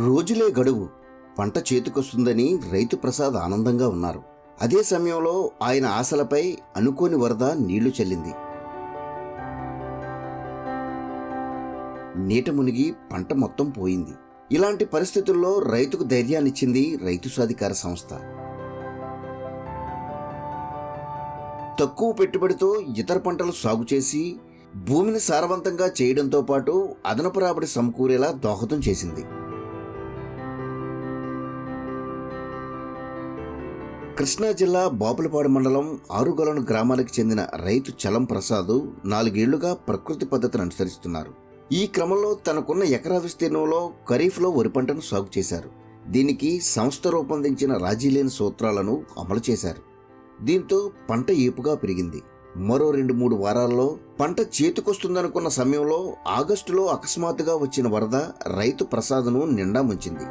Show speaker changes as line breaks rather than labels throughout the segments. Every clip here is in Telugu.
రోజులే గడువు. పంట చేతికొస్తుందని రైతు ప్రసాద్ ఆనందంగా ఉన్నారు. అదే సమయంలో ఆయన ఆశలపై అనుకోని వరద నీళ్లు చల్లింది. నీట మునిగి పంట మొత్తం పోయింది. ఇలాంటి పరిస్థితుల్లో రైతుకు ధైర్యాన్నిచ్చింది రైతు సాధికార సంస్థ. తక్కువ పెట్టుబడితో ఇతర పంటలు సాగు చేసి భూమిని సారవంతంగా చేయడంతో పాటు అదనపు రాబడి సమకూరేలా దోహదం చేసింది. కృష్ణా జిల్లా బాపులపాడు మండలం ఆరుగొలను గ్రామానికి చెందిన రైతు చలం ప్రసాద్ 4 ఏళ్లుగా ప్రకృతి పద్ధతిని అనుసరిస్తున్నారు. ఈ క్రమంలో తనకున్న ఎకరా విస్తీర్ణంలో ఖరీఫ్లో వరి పంటను సాగు చేశారు. దీనికి సంస్థ రూపొందించిన రాజీలేని సూత్రాలను అమలు చేశారు. దీంతో పంట ఏపుగా పెరిగింది. మరో 2-3 వారాల్లో పంట చేతికొస్తుందనుకున్న సమయంలో ఆగస్టులో అకస్మాత్తుగా వచ్చిన వరద రైతు ప్రసాద్ను నిండా ముంచింది.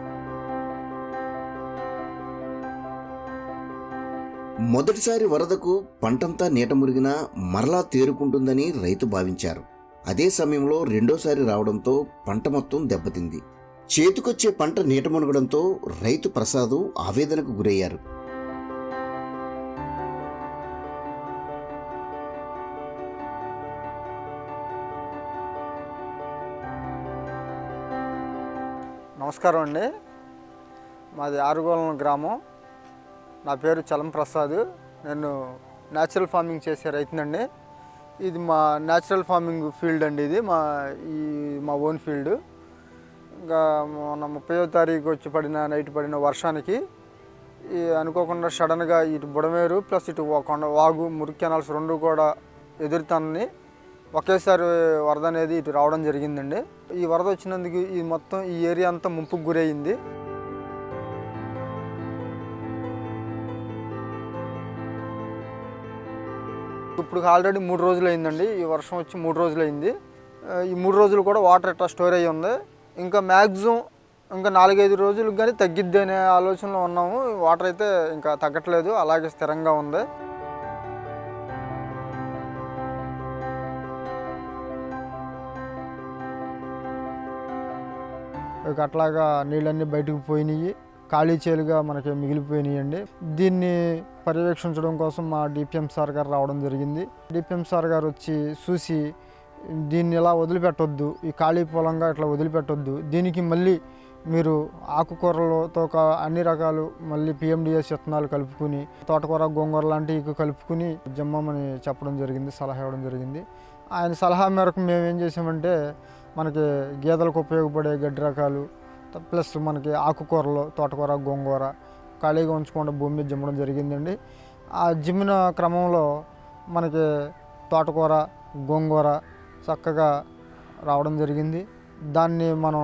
మొదటిసారి వరదకు పంటంతా నీట మురిగినా మరలా తేరుకుంటుందని రైతు భావించారు. అదే సమయంలో రెండోసారి రావడంతో పంట మొత్తం దెబ్బతింది. చేతికొచ్చే పంట నీట మునగడంతో రైతు ప్రసాద్ ఆవేదనకు గురయ్యారు.
నమస్కారం అండి. మాది ఆరుగోలం గ్రామం. నా పేరు చలం ప్రసాద్. నేను న్యాచురల్ ఫార్మింగ్ చేసే రైతునండి. ఇది మా న్యాచురల్ ఫార్మింగ్ ఫీల్డ్ అండి. ఇది మా ఓన్ ఫీల్డ్. ఇంకా మొన్న 30వ తారీఖు వచ్చి నైట్ పడిన వర్షానికి అనుకోకుండా సడన్గా ఇటు బుడమేరు ప్లస్ ఇటు వాగు మురికి కెనాల్స్ 2 కూడా ఎదురుతానని ఒకేసారి వరద అనేది ఇటు రావడం జరిగిందండి. ఈ వరద వచ్చినందుకు ఈ ఏరియా అంతా ముంపుకు గురయ్యింది. ఇప్పుడు ఆల్రెడీ 3 రోజులు అయిందండి. ఈ వర్షం వచ్చి 3 రోజులు అయింది. ఈ 3 రోజులు కూడా వాటర్ ఎట్లా స్టోర్ అయ్యి ఉంది. ఇంకా మ్యాక్సిమం ఇంకా 4-5 రోజులకు కానీ తగ్గిద్ది అనే ఆలోచనలో ఉన్నాము. వాటర్ అయితే ఇంకా తగ్గట్లేదు, అలాగే స్థిరంగా ఉంది. ఇక అట్లాగా నీళ్ళన్నీ బయటకు పోయినాయి, ఖాళీ చేలుగా మనకి మిగిలిపోయినాయండి. దీన్ని పర్యవేక్షించడం కోసం మా డిపిఎం సార్ గారు రావడం జరిగింది. డిపిఎం సార్ గారు వచ్చి చూసి దీన్ని ఇలా వదిలిపెట్టొద్దు, ఈ ఖాళీ పొలంగా ఇట్లా వదిలిపెట్టొద్దు, దీనికి మళ్ళీ మీరు ఆకుకూరలతో అన్ని రకాలు మళ్ళీ పిఎండిఎస్ విత్తనాలు కలుపుకుని తోటకూర గోంగూర లాంటివి కలుపుకుని జమ్మమని చెప్పడం జరిగింది, సలహా ఇవ్వడం జరిగింది. ఆయన సలహా మేరకు మేము ఏం చేసామంటే మనకి గేదెలకు ఉపయోగపడే గడ్డి రకాలు ప్లస్ మనకి ఆకుకూరలు తోటకూర గోంగూర ఖాళీగా ఉంచకుండా భూమి మీద జిమ్మడం జరిగిందండి. ఆ జిమ్మిన క్రమంలో మనకి తోటకూర గోంగూర చక్కగా రావడం జరిగింది. దాన్ని మనం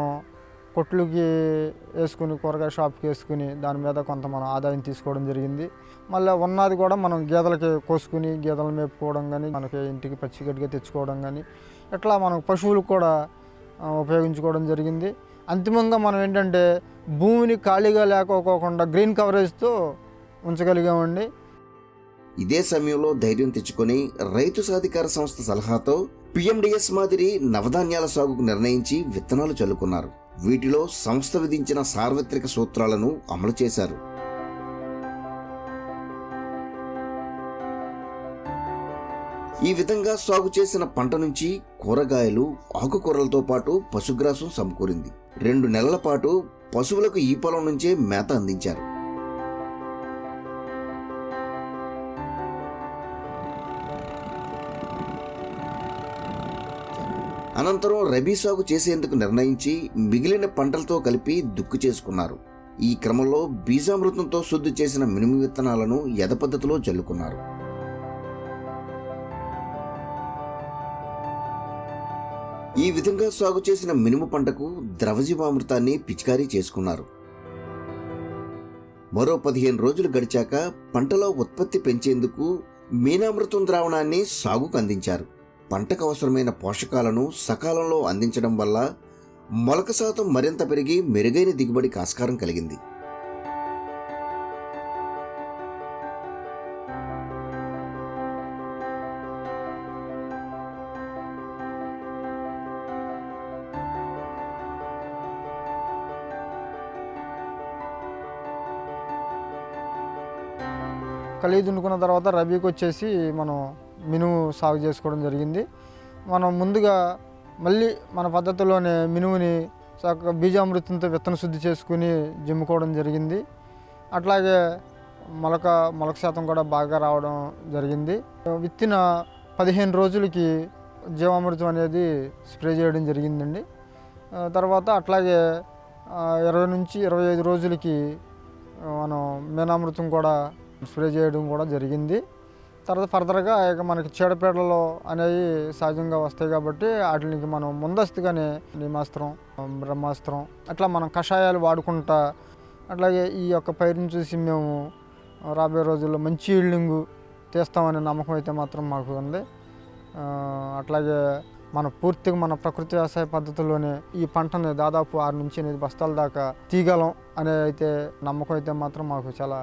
కొట్లుకి వేసుకుని కూరగాయ షాప్కి వేసుకుని దాని మీద కొంత మనం ఆదాయం తీసుకోవడం జరిగింది. మళ్ళీ ఉన్నది కూడా మనం గేదెలకి కోసుకుని గేదెలు మేపుకోవడం కానీ మనకి ఇంటికి పచ్చిగడ్డిగా తెచ్చుకోవడం కానీ ఇట్లా మనం పశువులకు కూడా ఉపయోగించుకోవడం జరిగింది. అంతిమంగా మనం ఏంటంటే భూమిని ఖాళీగా లేకపోకుండా గ్రీన్ కవరేజ్తో ఉంచగలిగామండి.
ఇదే సమయంలో ధైర్యం తెచ్చుకొని రైతు సాధికార సంస్థ సలహాతో పిఎండిఎస్ మాదిరి నవధాన్యాల సాగుకు నిర్ణయించి విత్తనాలు చల్లుకున్నారు. వీటిలో సంస్థ విధించిన సార్వత్రిక సూత్రాలను అమలు చేశారు. ఈ విధంగా సాగు చేసిన పంట నుంచి కూరగాయలు ఆకుకూరలతో పాటు పశుగ్రాసం సమకూరింది. 2 నెలల పాటు పశువులకు ఈ పొలం నుంచే మేత అందించారు. అనంతరం రబీ సాగు చేసేందుకు నిర్ణయించి మిగిలిన పంటలతో కలిపి దుక్కు చేసుకున్నారు. ఈ క్రమంలో బీజామృతంతో శుద్ధి చేసిన మినుము విత్తనాలను యథపద్ధతిలో జల్లుకున్నారు. ఈ విధంగా సాగు చేసిన మినుము పంటకు ద్రవజీవామృతాన్ని పిచికారీ చేసుకున్నారు. మరో 15 రోజులు గడిచాక పంటలో ఉత్పత్తి పెంచేందుకు మీనామృతం ద్రావణాన్ని సాగుకు అందించారు. పంటకు అవసరమైన పోషకాలను సకాలంలో అందించడం వల్ల మొలక శాతం మరింత పెరిగి మెరుగైన దిగుబడికి ఆస్కారం కలిగింది.
కలిగి దున్నుకున్న తర్వాత రబీకి వచ్చేసి మనం మినుము సాగు చేసుకోవడం జరిగింది. మనం ముందుగా మళ్ళీ మన పద్ధతిలోనే మినుముని చక్కగా బీజామృతంతో విత్తన శుద్ధి చేసుకుని జిమ్ముకోవడం జరిగింది. అట్లాగే మొలక శాతం కూడా బాగా రావడం జరిగింది. విత్తిన 15 రోజులకి జీవామృతం అనేది స్ప్రే చేయడం జరిగిందండి. తర్వాత అట్లాగే 20 నుంచి 25 రోజులకి మనం మీనామృతం కూడా స్ప్రే చేయడం కూడా జరిగింది. తర్వాత ఫర్దర్గా ఇక మనకి చీడపీడలు అనేవి సహజంగా వస్తాయి కాబట్టి వాటికి మనం ముందస్తుగానే నీమాస్త్రం, బ్రహ్మాస్త్రం అట్లా మనం కషాయాలు వాడుకుంటా అట్లాగే ఈ యొక్క పైరుని చూసి మేము రాబోయే రోజుల్లో మంచి ఈల్డింగ్ తీస్తామనే నమ్మకం అయితే మాత్రం మాకు ఉంది. అట్లాగే పూర్తిగా మన ప్రకృతి వ్యవసాయ పద్ధతిలోనే ఈ పంటని దాదాపు 6 నుంచి 8 బస్తాల దాకా తీయగలం అనే అయితే నమ్మకం అయితే మాత్రం మాకు చాలా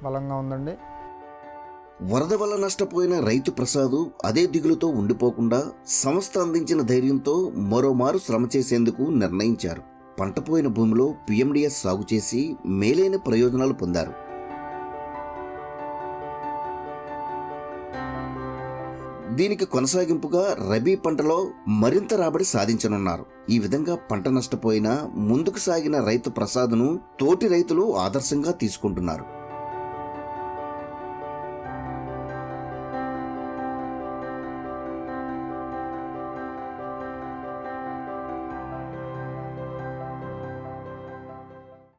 బలంగా ఉందండి.
వరద వల్ల నష్టపోయిన రైతు ప్రసాద్ అదే దిగులుతో ఉండిపోకుండా సంస్థ అందించిన ధైర్యంతో మరోమారు శ్రమ చేసేందుకు నిర్ణయించారు. పంట పోయిన భూమిలో పిఎండిఎస్ సాగు చేసి మేలైన ప్రయోజనాలు పొందారు. దీనికి కొనసాగింపుగా రబీ పంటలో మరింత రాబడి సాధించనున్నారు. ఈ విధంగా పంట నష్టపోయినా ముందుకు సాగిన రైతు ప్రసాద్ను తోటి రైతులు ఆదర్శంగా తీసుకుంటున్నారు.